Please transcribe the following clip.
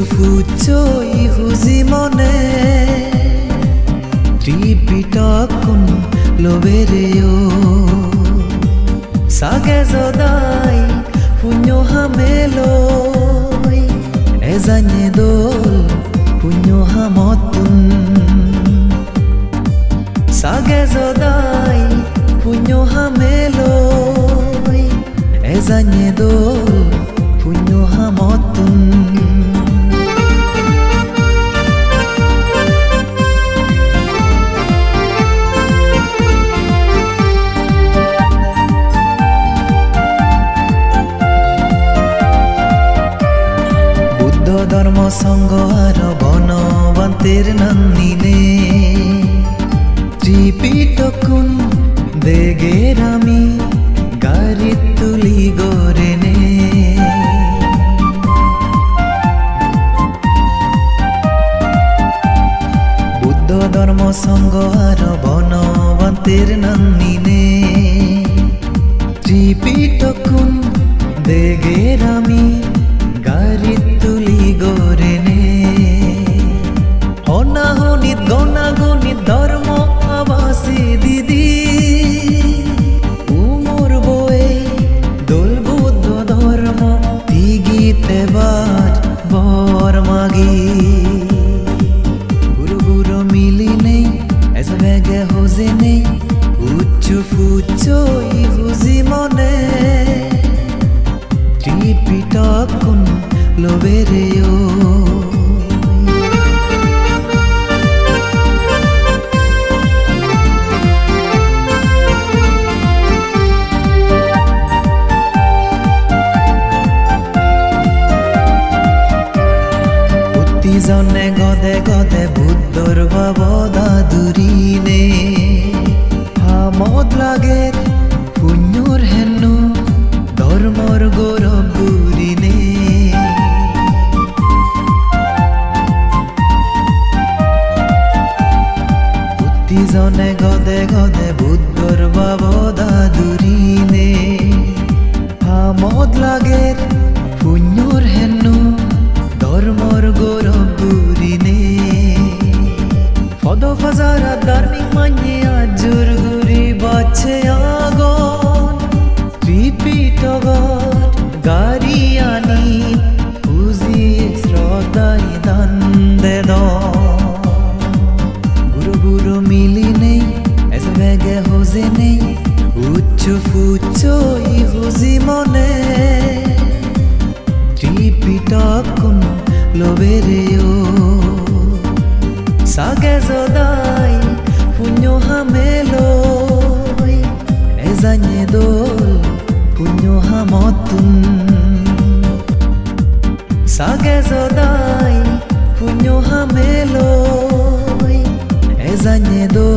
fucho ihuzimone Tripitokun lobereo Sagezodai punyo hameloi Ezanyedol punyo hamotun Sagezodai punyo hameloi Ezanyedol punyo hamotun ধর্ম সঙ্গ আর বনবন্তের নন্দিনে ত্রিপিটকুন দেগের আমি গাড়ি তুলি গরেনে বুদ্ধ ধর্ম সঙ্গ আর বনবন্তের নন্দিনে ত্রিপিটকুন দেগের আমি গাড়ি তুলি গরেনে অনাহনিত গণাগণিত ধর্ম আবাসী দিদি উমর বয়ে দোল বুদ্ধ ধর্ম তিগিতে বার বর মাগি গুরু গুরু মিলি নেই এস বেগে হোজে নেই উচ্চ ফুচ্চ ইহুজি মনে Tripitokun lobereo Uttizone gode gode buddhor babada durine Hamod lager punyor hennu ধর্মর গৌরব বুড়িনে বুদ্ধিজনে গদে গদে বুদ্ধর বাবদা দুরিনে হামদ লাগের পুণ্যর হেন্নু ধর্মর গৌরব বুড়িনে ফদ ফাজারা ধার্মিক মান্য আজুর গুরি বাছে আগন Tripitogod Gariani Puzi Srodai Dandedo Guru Guru Mili nei Es vege hoze nei Uccio fuccio ihuzi mone Tripitokun lobereo Sagezodai punyo hameloi Ezanyedol punyo hamotun Sagezodai punyo hameloi Ezanyedol